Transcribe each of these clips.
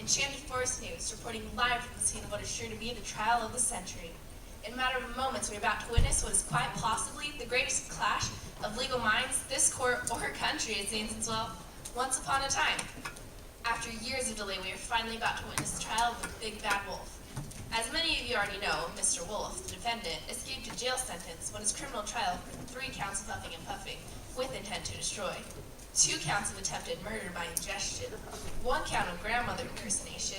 Enchanted Forest News, reporting live from the scene of what is sure to be the trial of the century. In a matter of moments, we're about to witness what is quite possibly the greatest clash of legal minds this court or country has seen since, well, once upon a time. After years of delay, we are finally about to witness the trial of the Big Bad Wolf. As many of you already know, Mr. Wolf, the defendant, escaped a jail sentence when his criminal trial for 3 counts of huffing and puffing with intent to destroy, 2 counts of attempted murder by ingestion, 1 count of grandmother impersonation,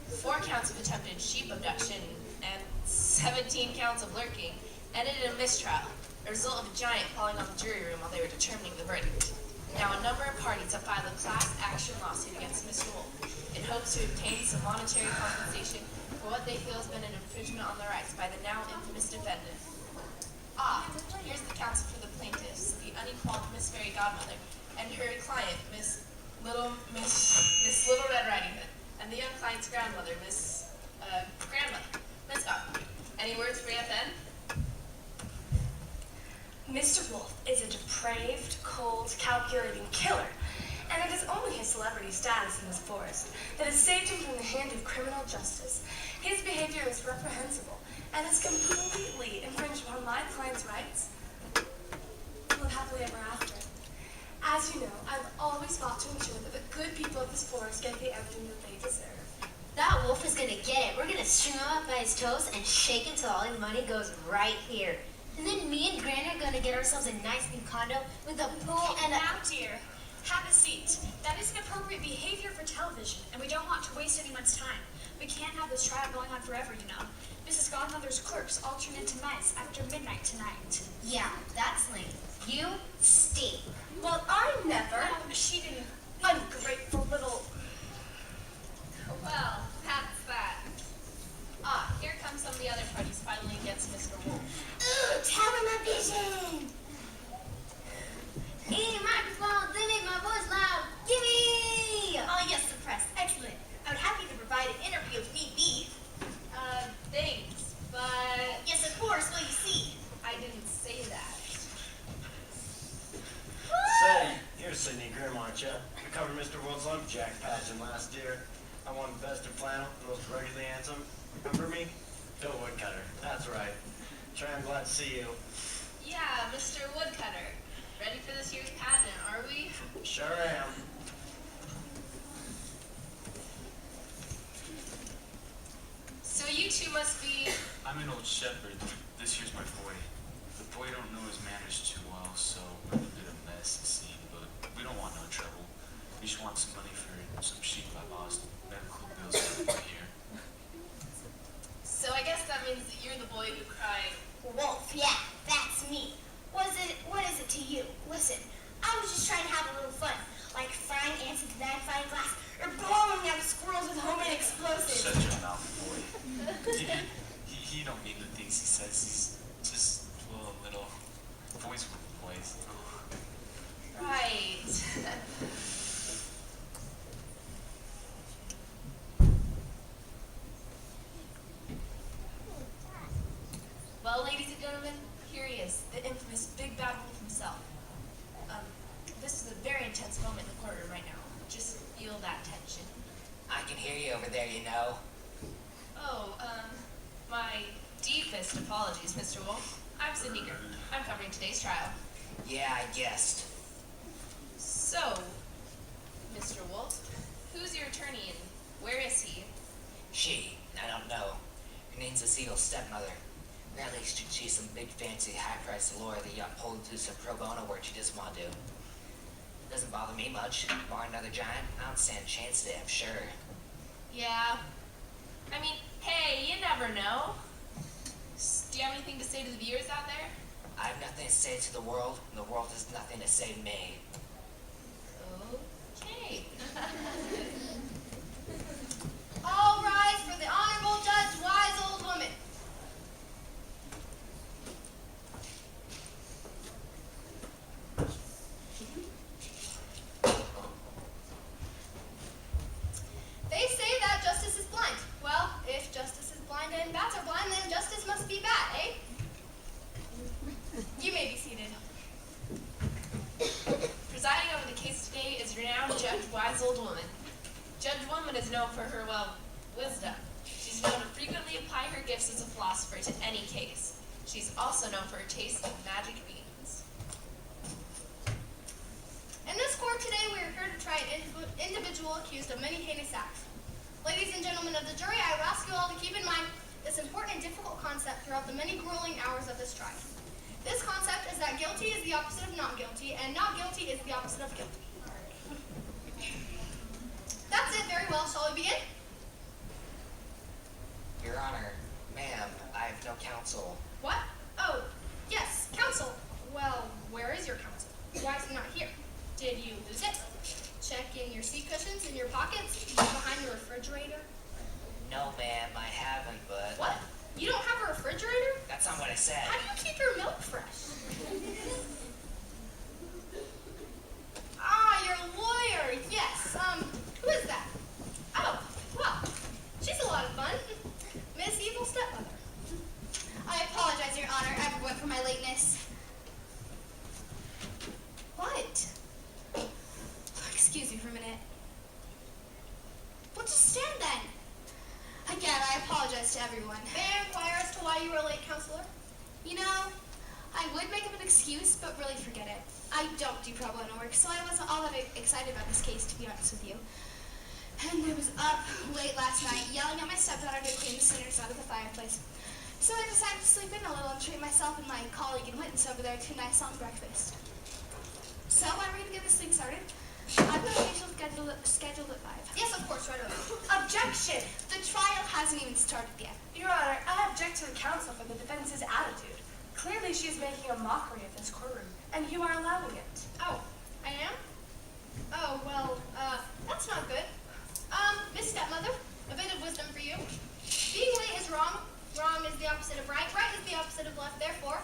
4 counts of attempted sheep abduction, and 17 counts of lurking, ended in a mistrial, a result of a giant falling on the jury room while they were determining the verdict. Now, a number of parties have filed a class action lawsuit against Mr. Wolf in hopes to obtain some monetary compensation for what they feel has been an infringement on their rights by the now infamous defendant. Here's the counsel for the plaintiffs, the unequaled Miss Fairy Godmother, and her client, Miss Little Red Riding Hood, and the young client's grandmother, Miss Godmother. Any words for FN? Mr. Wolf is a depraved, cold, calculating killer, and it is only his celebrity status in this forest that has saved him from the hand of criminal justice. His behavior is reprehensible and has completely infringed upon my client's rights. We'll live happily ever after. As you know, I've always fought to ensure that the good people of this forest get the everything that they deserve. That wolf is gonna get it. We're gonna string him up by his toes and shake him till all his money goes right here. And then me and Gran are gonna get ourselves a nice new condo with a pool and a... Now, dear, have a seat. That is inappropriate behavior for television, and we don't want to waste anyone's time. We can't have this trial going on forever, you know. Mrs. Godmother's clerks all turn into mice after midnight tonight. Yeah, that's lame. You stink. Well, I never. She didn't. Ungrateful little... Well, that's that. Here come some of the other parties filing against Mr. Wolf. Ooh, television! Hey, microphone, they make my voice loud. Gimme! Oh, yes, the press. Excellent. I would happy to provide an interview if need be. Thanks, but... Yes, of course. Well, you see. I didn't say that. Say, you're Sydney Grimm, aren't you? You covered Mr. World's Lumberjack pageant last year. I won Best in Flannel, most ruggedly handsome. Remember me? Bill Woodcutter. That's right. Trey, I'm glad to see you. Yeah, Mr. Woodcutter. Ready for this year's pageant, are we? Sure am. So you two must be... I'm an old shepherd. This here's my boy. The boy don't know his manners too well, so we're in a bit of a mess, it seems, but we don't want no trouble. We just want some money for some sheep I lost. Medical bills over here. So I guess that means that you're the boy who cried. Wolf, yeah, that's me. What is it to you? Listen, I was just trying to have a little fun, like frying ants with magnifying glass, or blowing up squirrels with homemade explosives. Shut your mouth, boy. He don't mean the things he says. He's just a little voice with the voice. Right. Well, ladies and gentlemen, here he is, the infamous Big Bad Wolf himself. This is a very intense moment in the courtroom right now. Just feel that tension. I can hear you over there, you know. Oh, my deepest apologies, Mr. Wolf. I'm Sydney Grimm. I'm covering today's trial. Yeah, I guessed. So, Mr. Wolf, who's your attorney and where is he? She, I don't know. Her name's Cecile's stepmother. Or at least she's some big fancy high-priced lawyer that you pulled to some pro bono work she just want to do. Doesn't bother me much. Bar another giant, I don't stand a chance today, I'm sure. Yeah. I mean, hey, you never know. Do you have anything to say to the viewers out there? I have nothing to say to the world, and the world has nothing to say to me. Okay. All rise for the Honorable Judge, wise old woman. They say that justice is blind. Well, if justice is blind and bats are blind, then justice must be bad, eh? You may be seated. Presiding over the case today is renowned Judge Wise Old Woman. Judge Woman is known for her, well, wisdom. She's known to frequently apply her gifts as a philosopher to any case. She's also known for her taste in magic beans. In this court today, we are here to try an individual accused of many heinous acts. Ladies and gentlemen of the jury, I would ask you all to keep in mind this important and difficult concept throughout the many grueling hours of this trial. This concept is that guilty is the opposite of not guilty, and not guilty is the opposite of guilty. That's it. Very well. Shall we begin? Your Honor, ma'am, I have no counsel. What? Oh, yes, counsel. Well, where is your counsel? Why is he not here? Did you lose it? Check in your seat cushions, in your pockets, behind the refrigerator? No, ma'am, I haven't, but... What? You don't have a refrigerator? That's not what I said. How do you keep your milk fresh? Ah, your lawyer. Yes. Who is that? Oh, well, she's a lot of fun. Miss Evil Stepmother. I apologize, Your Honor, everyone, for my lateness. What? Excuse me for a minute. Well, just stand then. Again, I apologize to everyone. May I inquire as to why you were late, Counselor? You know, I would make up an excuse, but really forget it. I don't do pro bono work, so I wasn't all that excited about this case, to be honest with you. And I was up late last night, yelling at my stepdaughter to clean the sinners out of the fireplace. So I decided to sleep in a little and treat myself and my colleague and witness over there to a nice long breakfast. So I'm ready to get this thing started. I've got a facial scheduled at 5. Yes, of course, right away. Objection! The trial hasn't even started yet. Your Honor, I object to the counsel for the defense's attitude. Clearly she is making a mockery of this courtroom, and you are allowing it. Oh, I am? Oh, well, that's not good. Miss Stepmother, a bit of wisdom for you. Being late is wrong. Wrong is the opposite of right. Right is the opposite of left. Therefore,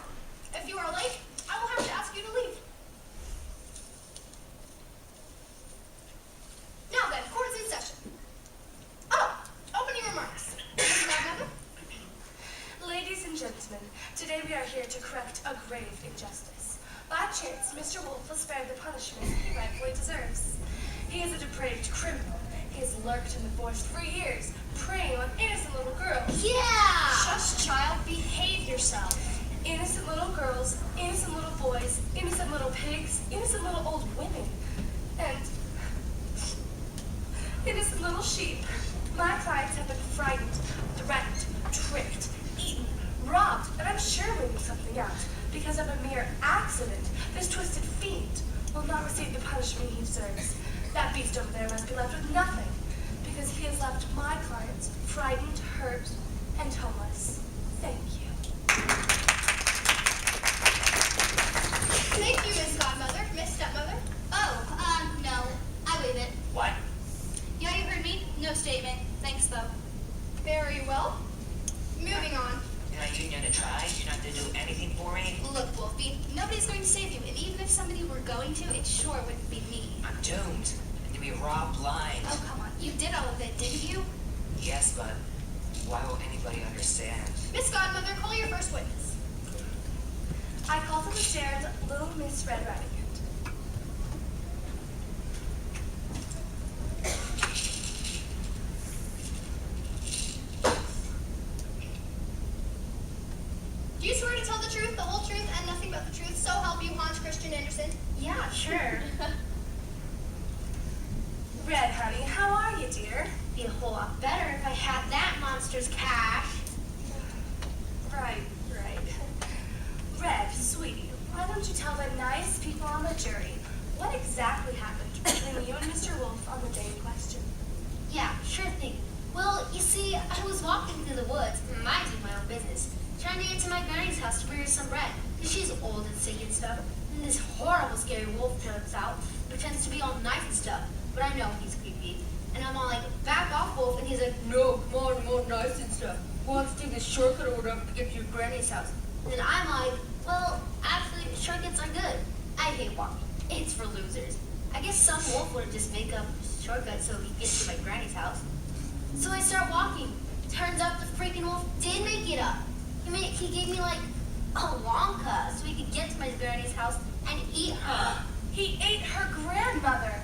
if you are late, I will have to ask you to leave. Now then, court is in session. Oh, opening remarks. Miss Stepmother? Ladies and gentlemen, today we are here to correct a grave injustice. By chance, Mr. Wolf was spared the punishment he rightfully deserves. He is a depraved criminal. He has lurked in the forest for years, preying on innocent little girls. Yeah! Shush, child, behave yourself. Innocent little girls, innocent little boys, innocent little pigs, innocent little old women, and innocent little sheep. My clients have been frightened, threatened, tricked, eaten, robbed, and I'm sure leaving something out. Because of a mere accident, this twisted fiend will not receive the punishment he deserves. That beast over there must be left with nothing, because he has left my clients frightened, hurt, and homeless. Thank you. Thank you, Miss Godmother. Miss Stepmother? Oh, no. I waive it. What? Yeah, you heard me. No statement. Thanks, though. Very well. Moving on. You going to try? You're not going to do anything for me? Look, Wolfie, nobody's going to save you, and even if somebody were going to, it sure wouldn't be me. I'm doomed. I'm going to be robbed blind. Oh, come on. You did all of it, didn't you? Yes, but why will anybody understand? Miss Godmother, call your first witness. I call to the stand Little Miss Red Riding Hood. Do you swear to tell the truth, the whole truth, and nothing but the truth, so help you, Hans Christian Andersen? Yeah, sure. Red, honey, how are you, dear? Be a whole lot better if I had that monster's cash. Right. Red, sweetie, why don't you tell the nice people on the jury what exactly happened between you and Mr. Wolf on the day in question? Yeah, sure thing. Well, you see, I was walking through the woods, minding my own business, trying to get to my granny's house to bring her some bread, because she's old and sick and stuff. And this horrible, scary wolf comes out, pretends to be all nice and stuff, but I know he's creepy. And I'm all like, back off, Wolf, and he's like, no, come on, more nice and stuff. We'll have to take a shortcut or whatever to get to your granny's house. And then I'm like, well, actually, shortcuts are good. I hate walking. It's for losers. I guess some wolf would just make up shortcuts so he gets to my granny's house. So I start walking. Turns out the freaking wolf did make it up. He gave me like a long cut so he could get to my granny's house and eat her. He ate her grandmother.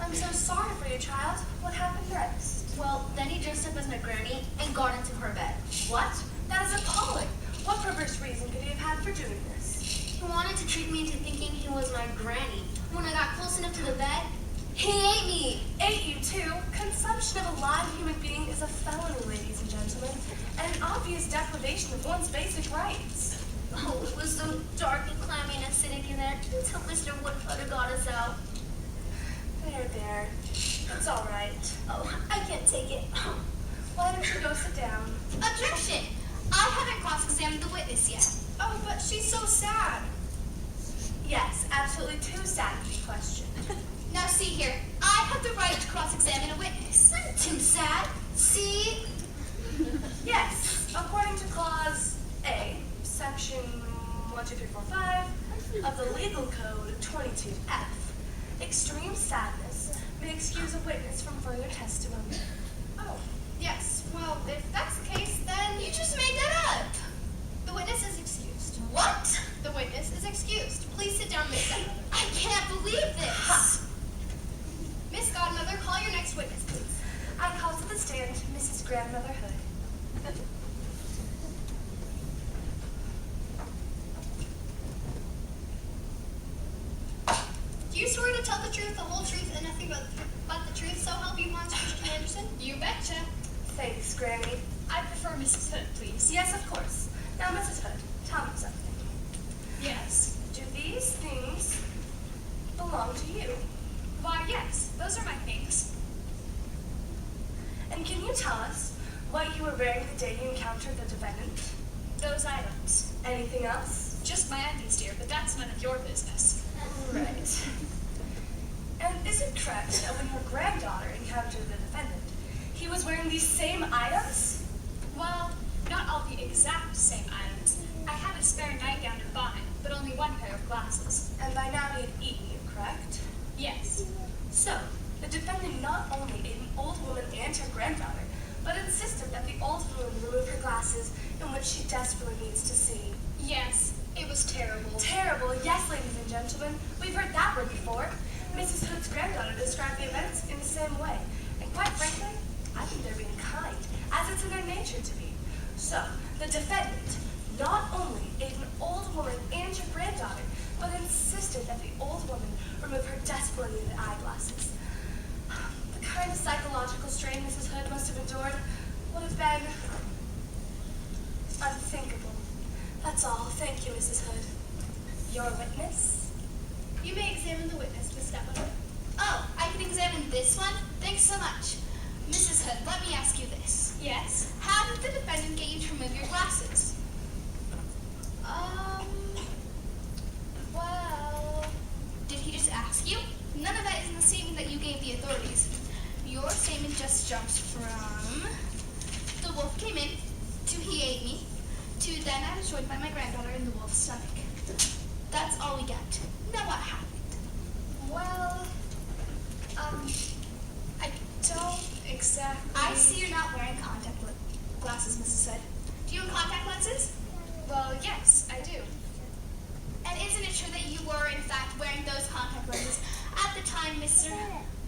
I'm so sorry for you, child. What happened next? Well, then he dressed up as my granny and got into her bed. What? That is appalling. What perverse reason could he have had for doing this? He wanted to trick me into thinking he was my granny. When I got close enough to the bed, he ate me. Ate you too? Consumption of a live human being is a felony, ladies and gentlemen, and an obvious deprivation of one's basic rights. Oh, it was so dark and clammy and acidic in there until Mr. Woodcutter got us out. There. It's all right. Oh, I can't take it. Why don't you go sit down? Objection! I haven't cross-examined the witness yet. Oh, but she's so sad. Yes, absolutely too sad to be questioned. Now see here, I have the right to cross-examine a witness. I'm too sad. See? Yes, according to Clause A, Section 12345 of the Legal Code 22F, extreme sadness may excuse a witness from further testimony. Oh, yes. Well, if that's the case, then You just made that up. the witness is excused. What? The witness is excused. Please sit down, Miss Godmother. I can't believe this. Miss Godmother, call your next witness, please. I call to the stand Mrs. Grandmother Hood. Do you swear to tell the truth, the whole truth, and nothing but the truth, so help you, Christian Anderson? You betcha. Thanks, Granny. I prefer Mrs. Hood, please. Yes, of course. Now, Mrs. Hood, tell me something. Yes. Do these things belong to you? Why, yes. Those are my things. And can you tell us what you were wearing the day you encountered the defendant? Those items. Anything else? Just my undies, dear, but that's none of your business. Right. And is it correct that when your granddaughter encountered the defendant, he was wearing these same items? Well, not all the exact same items. I had a spare nightgown and bonnet, but only one pair of glasses. And by now he had eaten you, correct? Yes. So, the defendant not only ate an old woman and her granddaughter, but insisted that the old woman remove her glasses in which she desperately needs to see. Yes. It was terrible. Terrible, yes, ladies and gentlemen. We've heard that word before. Mrs. Hood's granddaughter described the events in the same way. And quite frankly, I think they're being kind, as it's in their nature to be. So, the defendant not only ate an old woman and her granddaughter, but insisted that the old woman remove her desperately needed eyeglasses. The kind of psychological strain Mrs. Hood must have endured would have been unthinkable. That's all. Thank you, Mrs. Hood. Your witness? You may examine the witness, Miss Godmother. Oh, I can examine this one? Thanks so much. Mrs. Hood, let me ask you this. Yes. How did the defendant get you to remove your glasses? Well, Did he just ask you? None of that is in the statement that you gave the authorities. Your statement just jumps from the wolf came in to he ate me to then I was joined by my granddaughter in the wolf's stomach. That's all we get. Now what happened? well, I don't exactly... I see you're not wearing contact glasses, Mrs. Hood. Do you have contact lenses? Well, yes, I do. And isn't it true that you were, in fact, wearing those contact lenses at the time Mr.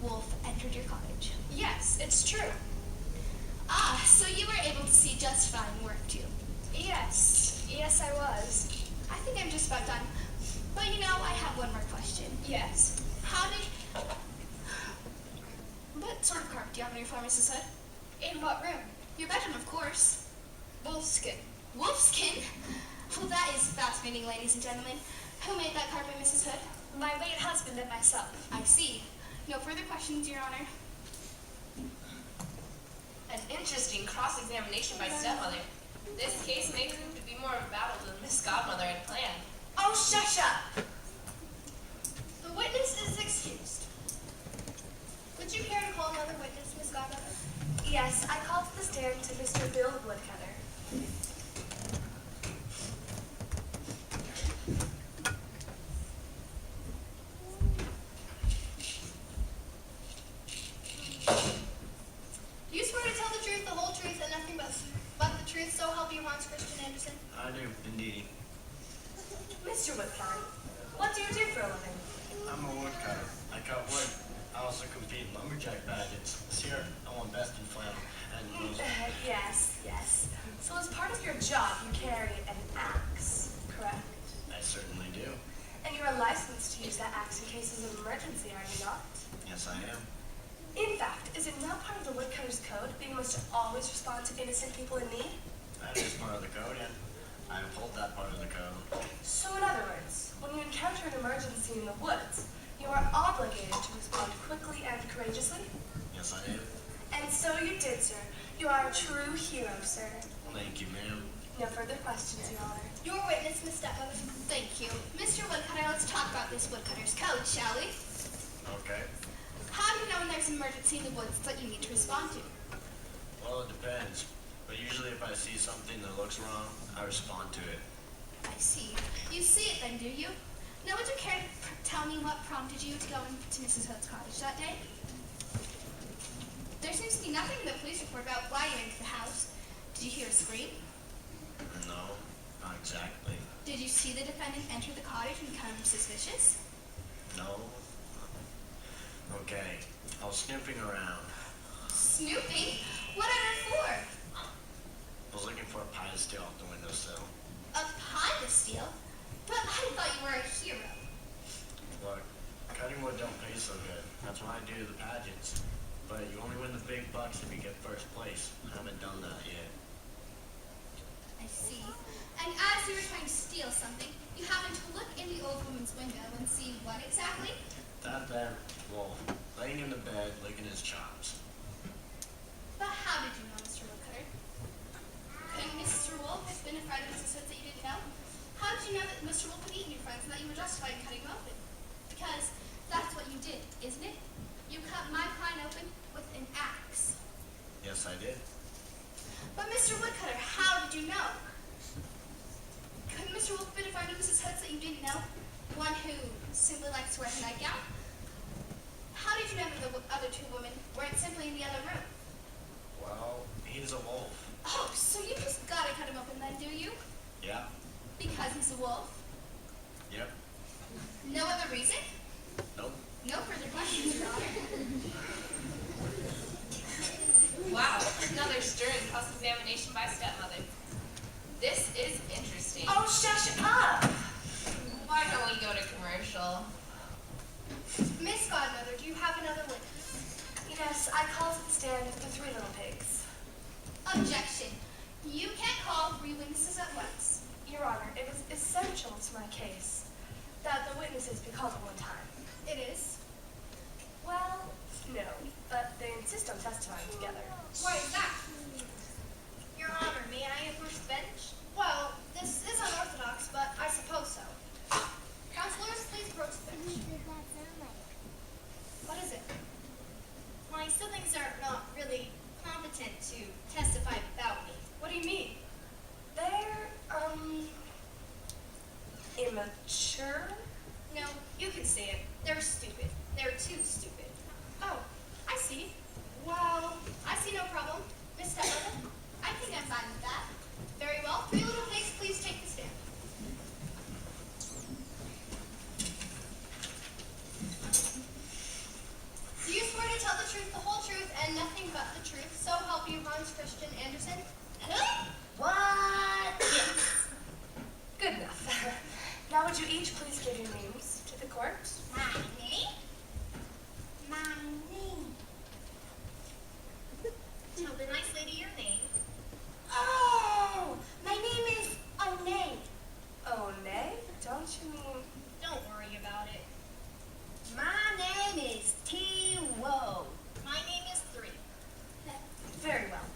Wolf entered your cottage? Yes, it's true. Ah, so you were able to see just fine, weren't you? Yes, I was. I think I'm just about done. But you know, I have one more question. Yes. How did... What sort of carpet do you have on your floor, Mrs. Hood? In what room? Your bedroom, of course. Wolfskin. Wolfskin? Well, that is fascinating, ladies and gentlemen. Who made that carpet, Mrs. Hood? My late husband and myself. I see. No further questions, Your Honor. An interesting cross-examination by stepmother. This case may prove to be more of a battle than Miss Godmother had planned. Oh, shush up! The witness is excused. Would you care to call another witness, Miss Godmother? Yes, I call to the stand to Mr. Bill Woodcutter. Do you swear to tell the truth, the whole truth, and nothing but the truth, so help you, Christian Anderson? I do, indeed. Mr. Woodcutter, what do you do for a living? I'm a woodcutter. I cut wood. I also compete in lumberjack pageants. This year, I won best in flannel and most... Yes, yes. So as part of your job, you carry an axe, correct? I certainly do. And you are licensed to use that axe in cases of emergency, are you not? Yes, I am. In fact, is it not part of the woodcutter's code that you must always respond to innocent people in need? That is part of the code, and I uphold that part of the code. So in other words, when you encounter an emergency in the woods, you are obligated to respond quickly and courageously? Yes, I am. And so you did, sir. You are a true hero, sir. Thank you, ma'am. No further questions, Your Honor. Your witness, Miss Stepmother. Thank you. Mr. Woodcutter, let's talk about this woodcutter's code, shall we? Okay. How do you know when there's an emergency in the woods that you need to respond to? Well, it depends. But usually if I see something that looks wrong, I respond to it. I see. You see it then, do you? Now, would you care to tell me what prompted you to go into Mrs. Hood's cottage that day? There seems to be nothing in the police report about why you entered the house. Did you hear a scream? No, not exactly. Did you see the defendant enter the cottage and become suspicious? No. Okay. I was snooping around. Snooping? Whatever for? I was looking for a pie to steal off the windowsill. A pie to steal? But I thought you were a hero. Look, cutting wood don't pay so good. That's why I do the pageants. But you only win the big bucks if you get first place. I haven't done that yet. I see. And as you were trying to steal something, you happened to look in the old woman's window and see what exactly? That there wolf, laying in the bed, licking his chops. But how did you know, Mr. Woodcutter? Couldn't Mr. Wolf have been a friend of Mrs. Hood's that you didn't know? How did you know that Mr. Wolf had eaten your friends and that you were justified in cutting him open? Because that's what you did, isn't it? You cut my pine open with an axe. Yes, I did. But Mr. Woodcutter, how did you know? Couldn't Mr. Wolf have been a friend of Mrs. Hood's that you didn't know? One who simply likes to wear her nightgown? How did you know that the other two women weren't simply in the other room? Well, he's a wolf. Oh, so you just gotta cut him open then, do you? Yeah. Because he's a wolf? Yep. No other reason? Nope. No further questions, Your Honor. Wow, another stirring cross-examination by stepmother. This is interesting. Oh, shush up! Why don't we go to commercial? Miss Godmother, do you have another witness? Yes, I call to the stand the three little pigs. Objection. You can't call 3 witnesses at once. Your Honor, it is essential to my case that the witnesses be called at one time. It is. Well, no, but they insist on testifying together. Why is that? Your Honor, may I have first bench? Well, this is unorthodox, but I suppose so. Counselors, please approach the bench. What is it? My siblings are not really competent to testify without me. What do you mean? They're, immature? No, you can say it. They're stupid. They're too stupid. Oh, I see. Well, I see no problem. Miss Stepmother, I think I'm fine with that. Very well. 3 little pigs, please take the stand. Do you swear to tell the truth, the whole truth, and nothing but the truth? So help you, Hans Christian Andersen? What? Yes. Good enough. Now would you each please give your names to the court? My name? My name. Tell the nice lady your name. Oh, my name is Onay. Oh, nay? Don't you mean... Don't worry about it. My name is T-Woe. My name is 3. Very well.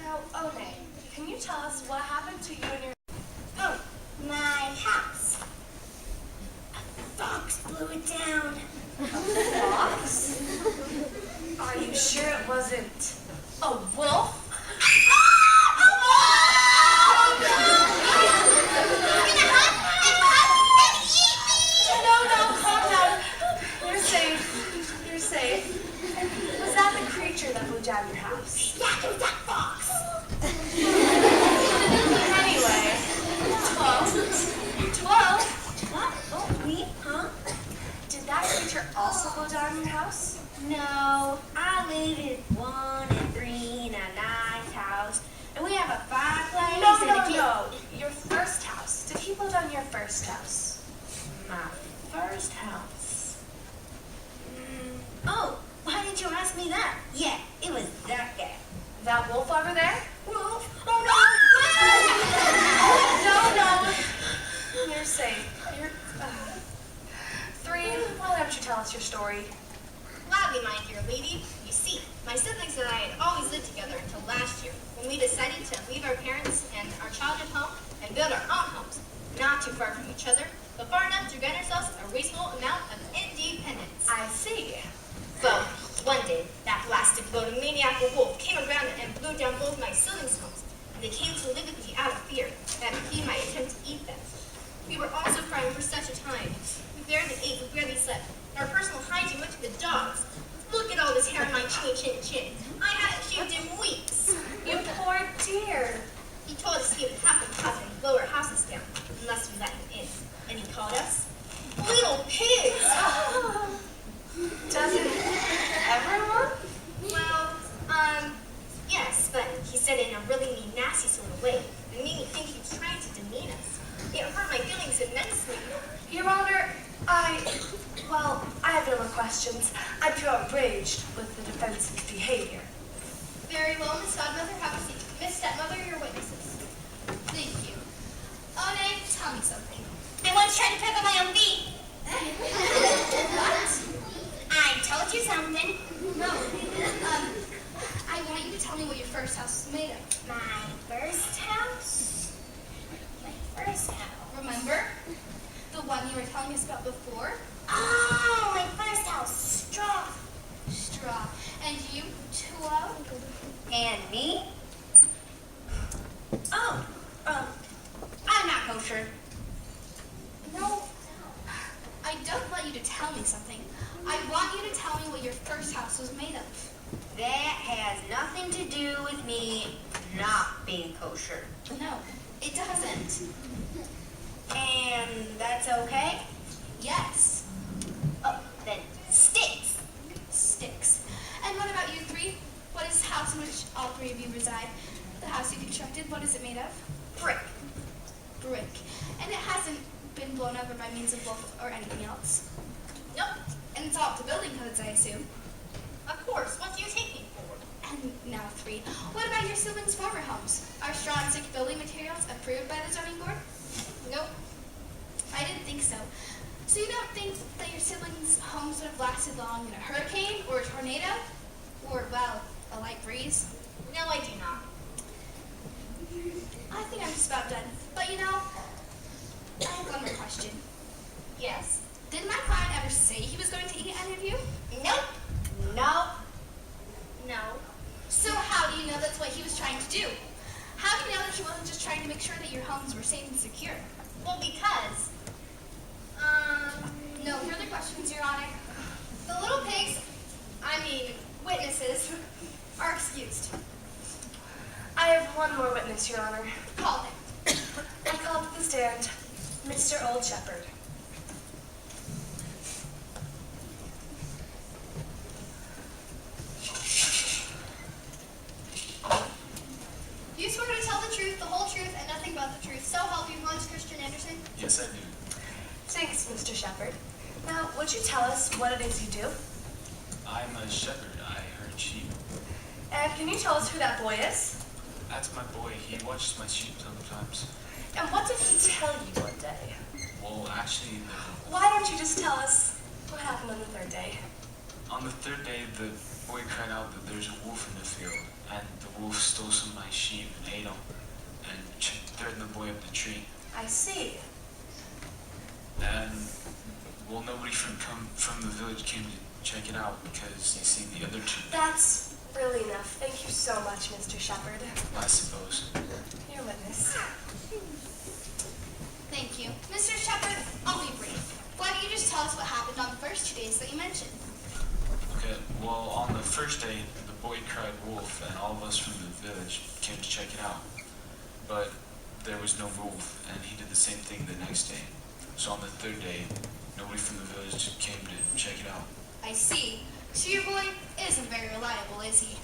Now, oh, nay, can you tell us what happened to you and your... Oh, my house. A fox blew it down. Fox? Are you sure it wasn't a wolf? No, calm down. You're safe. You're safe. Was that the creature that blew down your house? Yeah, it was that fox. Anyway, about your first house? My first house. Oh, why did you ask me that? Yeah, it was that guy. That wolf over there? Wolf? Oh No. You're safe. Three, why don't you tell us your story? Gladly, my dear lady. You see, my siblings and I had always lived together until last year, when we decided to leave our parents and our childhood home and build our own homes, not too far from each other, but far enough to grant ourselves a reasonable amount of independence. I see. Well, one day, that blasted bloated maniacal wolf came around and blew down both my siblings' homes, and they came to live with me out of fear that he might attempt to eat them. We were all so frightened for such a time. We barely ate, we barely slept. Our personal hygiene went to the dogs. Look at all this hair on my chin. I haven't shaved in weeks. You poor dear. He told us he would have to cut and blow our houses down unless we let him in. And he called us little pigs. Doesn't everyone? Well, yes, but he said it in a really mean, nasty sort of way. It made me think he was trying to demean us. It hurt my feelings immensely. Your Honor, I have no more questions. I'm too outraged with the defense's behavior. Very well, Miss Godmother, have a seat. Miss Stepmother, your witnesses. Thank you. One, tell me something. I once tried to pick up my own feet. What? I told you something. No. I want you to tell me what your first house is made of. My first house? My first house. Remember? The one you were telling us about before? Oh, my first house. Straw. Straw. And you, Tuo? And me? Oh, I'm not kosher. No. I don't want you to tell me something. I want you to tell me what your first house was made of. That has nothing to do with me not being kosher. No, it doesn't. And that's okay? Yes. Oh, then sticks. Sticks. And what about you three? What is the house in which all three of you reside? The house you constructed, what is it made of? Brick. Brick. And it hasn't been blown over by means of wolf or anything else? Nope, And it's all up to building codes, I assume. of course. What do you take me for? And now three. What about your siblings' former homes? Are straw and stick building materials approved by the zoning board? Nope. I didn't think so. So you don't think that your siblings' homes would have lasted long in a hurricane or a tornado? Or, well, a light breeze? No, I do not. I think I'm just about done. But you know, I have one more question. Yes. Did my client ever say he was going to eat any of you? Nope. Nope. No. So how do you know that's what he was trying to do? How do you know that he wasn't just trying to make sure that your homes were safe and secure? Well, because, No further questions, Your Honor. the little pigs, witnesses, are excused. I have one more witness, Your Honor. Call him. I call to the stand Mr. Old Shepherd. Do you swear to tell the truth, the whole truth, and nothing but the truth? So help you, Hans Christian Andersen? Yes, I do. Thanks, Mr. Shepherd. Now, would you tell us what it is you do? I'm a shepherd. I herd sheep. And can you tell us who that boy is? That's my boy. He watches my sheep sometimes. And what did he tell you one day? Well, actually, Why don't you just tell us what happened on the third day? on the third day, the boy cried out that there's a wolf in the field, and the wolf stole some of my sheep and ate them, and threatened the boy up the tree. I see. And, well, nobody from the village came to check it out because, you see, the other two, That's really enough. Thank you so much, Mr. Shepherd. I suppose. Your witness. Thank you. Mr. Shepherd, I'll be brief. Why don't you just tell us what happened on the first 2 days that you mentioned? Okay, well, on the first day, the boy cried wolf, and all of us from the village came to check it out. But there was no wolf, and he did the same thing the next day. So on the third day, nobody from the village came to check it out. I see. So your boy isn't very reliable, is he?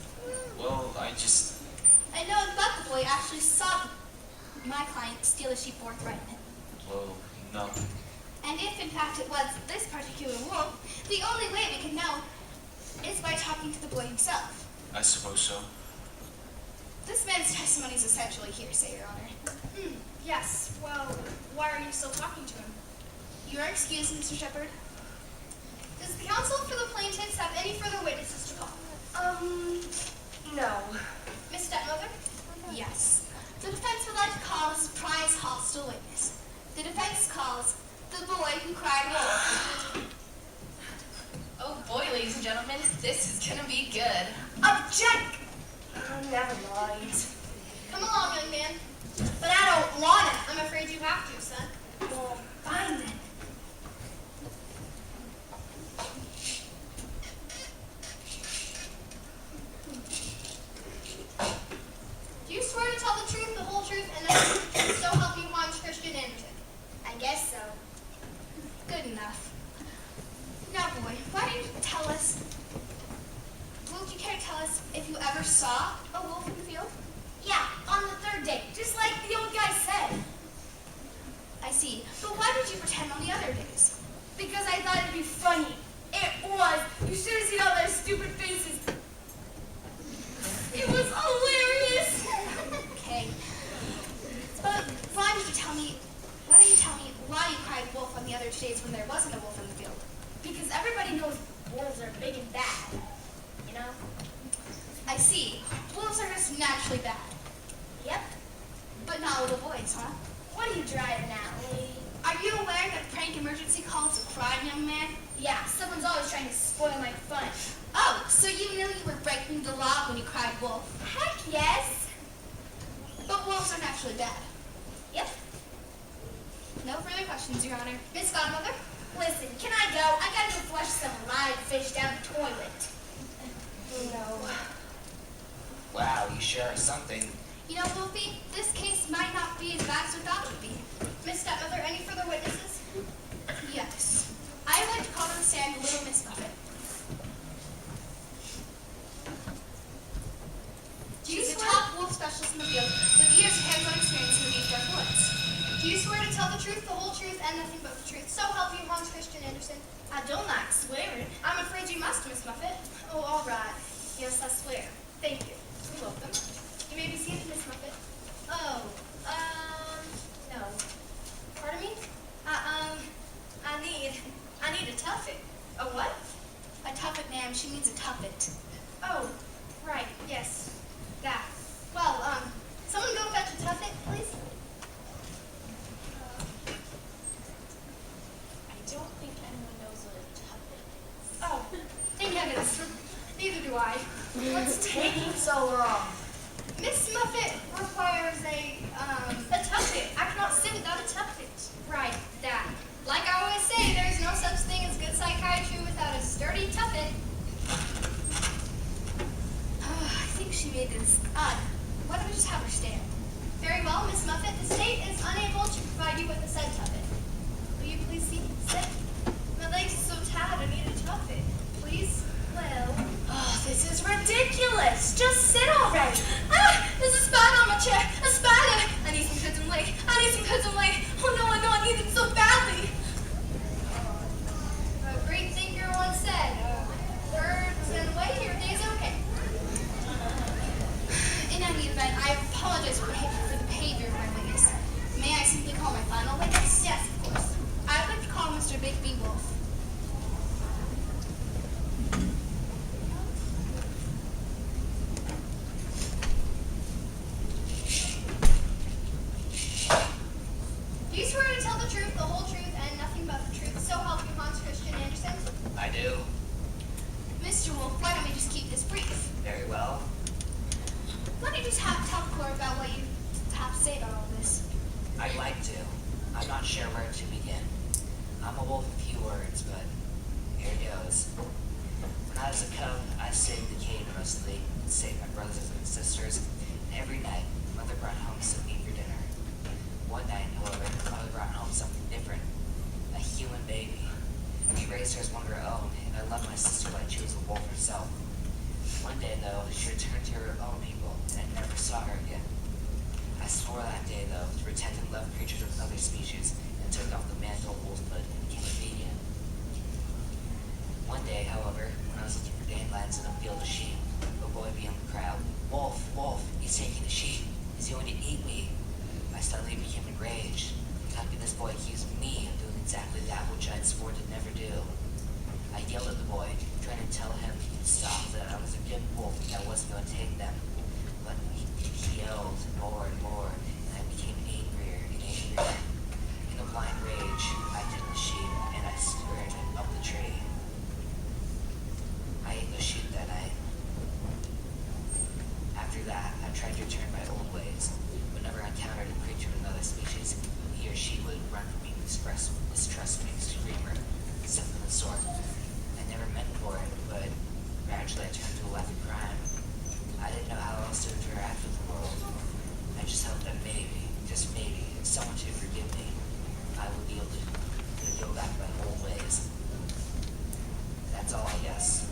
Well, I I know, but the boy actually saw my client steal a sheep or threaten him. Well, no. And if in fact it was this particular wolf, the only way we can know is by talking to the boy himself. I suppose so. This man's testimony is essentially hearsay, Your Honor. Yes, well, why are you still talking to him? You are excused, Mr. Shepard. Does the counsel for the plaintiffs have any further witnesses to call? No. Miss Stepmother? Yes. The defense would like to call a surprise hostile witness. The defense calls the boy who cried wolf. Oh boy, ladies and gentlemen, this is gonna be good. Object! Never mind. Come along, young man. But I don't want it. I'm afraid you have to, son. Well, fine then. Do you swear to tell the truth, the whole truth, and nothing but the truth, so help you Hans Christian Andersen? I guess so. Good enough. Now, boy, why don't you tell us, would you care to tell us if you ever saw a wolf in the field? Yeah, on the third day, just like the old guy said. I see. But why did you pretend on the other days? Because I thought it'd be funny. It was. You should have seen all their stupid faces. It was hilarious. Okay. But why don't you tell me why you cried wolf on the other 2 days when there wasn't a wolf in the field? Because everybody knows wolves are big and bad, you know? I see. Wolves are just naturally bad. Yep. But not little boys, huh? What are you driving at, Lee? Are you aware that prank emergency calls a crime, young man? Yeah, someone's always trying to spoil my fun. Oh, so you knew you were breaking the law when you cried wolf? Heck yes. But wolves are naturally bad. Yep. No further questions, Your Honor. Miss Godmother? Listen, can I go? I gotta go flush some live fish down the toilet. No. Wow, you sure are something. You know, Wolfie, this case might not be as bad as we thought it would be. Miss Stepmother, any further witnesses? Yes. I would like to call to the stand little Miss Muffet. She's a top wolf specialist in the field with years of hands-on experience in the deep dark woods. Do you swear to tell the truth, the whole truth, and nothing but the truth? So help you, Hans Christian Andersen. I don't like swearing. I'm afraid you must, Miss Muffet. Oh, all right. Yes, I swear. Thank you. You're welcome. You may be seated, Miss Muffet. Oh, no. Pardon me? I need a tuffet. A what? A tuffet, ma'am. She means a tuffet. Oh, right. Yes. That. Well, someone go fetch a tuffet, please. I don't think anyone knows what a tuffet is. Oh, thank heavens. Neither do I. What's taking so long? Miss Muffet requires a tuffet. I cannot sit without a tuffet. Right, that. Like I always say, there is no such thing as good psychiatry without a sturdy tuffet. I think she made this odd. Why don't we just have her stand? Very well, Miss Muffet. The state is unable to provide you with a said tuffet. Will you please sit? My legs are so tired, I need a tuffet. Please? Well... Oh, this is ridiculous. Just sit already. Ah! There's a spider on my chair! A spider! I need some goods and leg. I need some goods and leg. Oh no, I know I need them so badly. A great thinker once said, birds and away, your day's okay. In any event, I apologize for the behavior of my witness. May I simply call my final witness? Yes, of course. I would like to call Mr. Big B. Wolf. Do you swear to tell the truth, the whole truth, and nothing but the truth? So help you, Hans Christian Andersen. I do. Mr. Wolf, why don't we just keep this brief? Very well. Why don't you just tell the court about what you have to say about all this? I'd like to. I'm not sure where to begin. I'm a wolf of few words, but here goes. When I was a cub, I stayed in the cave mostly, saved my brothers and sisters, and every night, Mother brought home some meat for dinner. One night, however, Mother brought home something different. A human baby. We raised her as one of her own, and I loved my sister like she was a wolf herself. One day, though, she returned to her own people, and I never saw her again. I swore that day, though, to protect and love creatures of other species, and took off the mantle wolf hood and became obedient. One day, however, when I was looking for dandelions in a field of sheep, a boy beyond the crowd, "Wolf, wolf, he's taking the sheep. He's going to eat me." I suddenly became enraged. How could this boy accuse me of doing exactly that which I had sworn to never do? I yelled at the boy, trying to tell him to stop, that I was a good wolf and I wasn't going to take them. But he yelled more and more, and I became angrier and angrier. In a blind rage, I took the sheep and I squared it up the tree. I ate the sheep that night. After that, I tried to return my old ways. Whenever I encountered a creature of another species, he or she would run from me, mistrust me, screamer, something of the sort. I never meant for it, but gradually I turned to a life of crime. I didn't know how else to interact with the world. I just hoped that maybe, just maybe, if someone should forgive me, I would be able to go back to my old ways. That's all, I guess.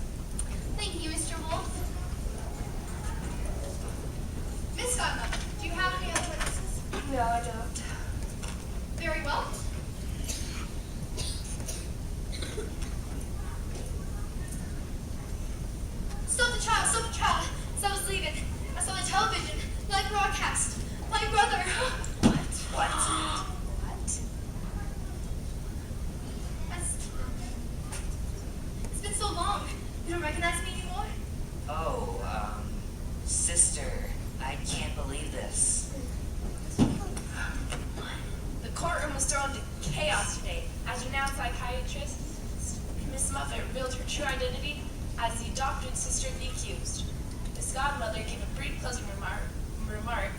Thank you, Mr. Wolf. Miss Godmother, do you have any other witnesses? No, I don't. Very well. Stop the child, stop the child. As I was leaving, I saw the television, live broadcast. My brother. What? It's been so long. You don't recognize me anymore? Oh, sister, I can't believe this. The courtroom was thrown into chaos today as renowned psychiatrist Miss Muffet revealed her true identity as the adopted sister of the accused. Miss Godmother gave a brief closing remark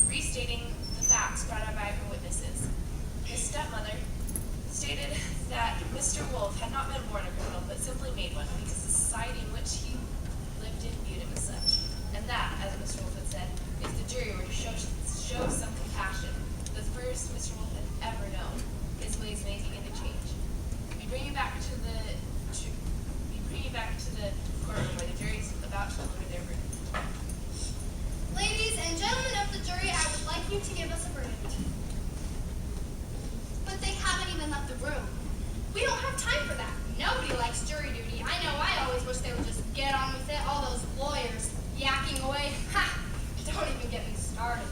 restating the facts brought out by her witnesses. Miss Stepmother stated that Mr. Wolf had not been born a criminal, but simply made one because the society in which he lived in viewed him as such. And that, as Mr. Wolf had said, if the jury were to show some compassion, the first Mr. Wolf had ever known, his ways may begin to change. We bring you back to the courtroom where the jury is about to deliver their verdict. Ladies and gentlemen of the jury, I would like you to give us a verdict. But they haven't even left the room. We don't have time for that. Nobody likes jury duty. I know I always wish they would just get on with it. All those lawyers yakking away. Ha! Don't even get me started.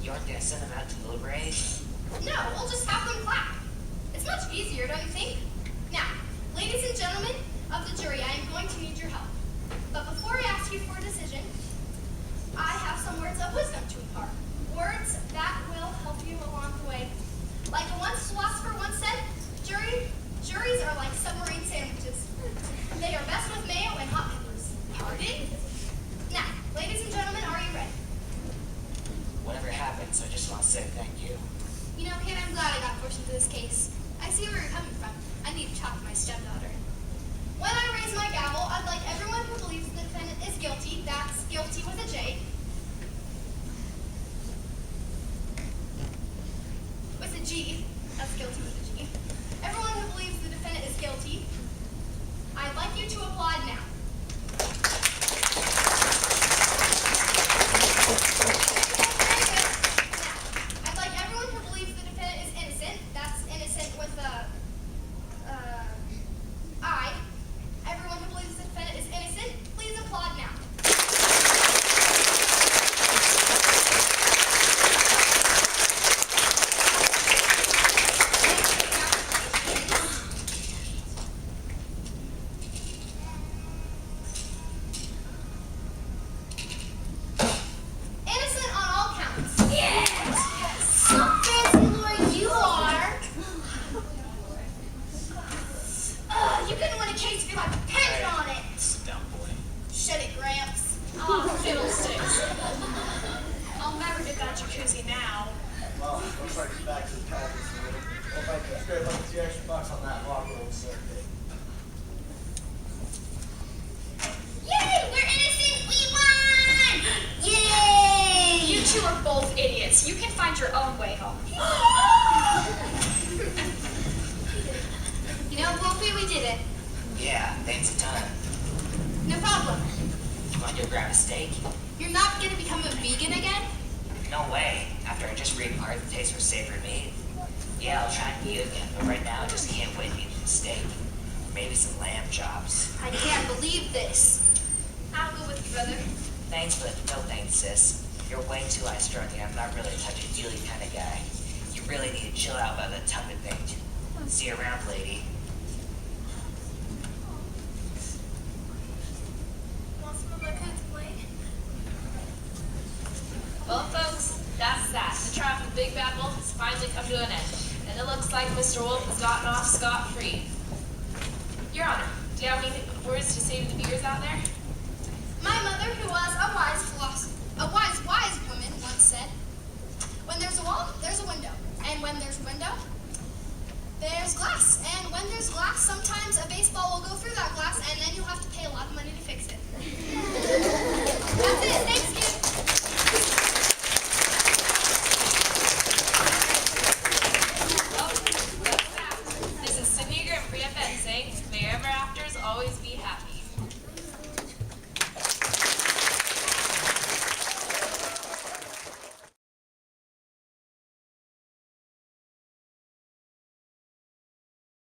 You aren't gonna send them out to deliberate? No, we'll just have them clap. It's much easier, don't you think? Now, ladies and gentlemen of the jury, I am going to need your help. But before I ask you for a decision, I have some words of wisdom to impart. Words that will help you along the way. Like a once philosopher once said, juries are like submarine sandwiches. They are best with mayo and hot peppers. Pardon? Now, ladies and gentlemen, are you ready? Whatever happens, I just want to say thank you. You know, kid, I'm glad I got forced into this case. I see where you're coming from. I need to talk to my stepdaughter. When I raise my gavel, I'd like everyone who believes the defendant is guilty, that's guilty with a J, with a G, that's guilty with a G. Everyone who believes the defendant is guilty, I'd like you to applaud now. Very good. Now, I'd like everyone who believes the defendant is innocent, that's innocent with a I. Everyone who believes the defendant is innocent, please applaud now. Innocent on all counts. Yes! Fancy lawyer you are. You couldn't win a case if your life depended on it. Sit down, boy. Shut it, Gramps. Oh, fiddlesticks. I'll never get that jacuzzi now. Well, looks like it's back to the conference room. Well, if I can scrape up a few extra bucks on that rock roll circuit. Yay! We're innocent! We won! Yay! You two are both idiots. You can find your own way home. You know, Wolfie, we did it. Yeah, thanks a ton. No problem. You want to go grab a steak? You're not gonna become a vegan again? No way. After I just reacquired the taste for savory meat. Yeah, I'll try and eat again, but right now I just can't wait to eat some steak. Maybe some lamb chops. I can't believe this. I'll go with you, brother. Thanks, but no thanks, sis. You're way too high-strung, and I'm not really a touchy-feely kind of guy. You really need to chill out by the tongue of things. See you around, lady. Want some of my good plate? Well, folks, that's that. The trial for the Big Bad Wolf has finally come to an end, and it looks like Mr. Wolf has gotten off scot-free. Your Honor, do you have any words to say to the viewers out there? My mother, who was unwise,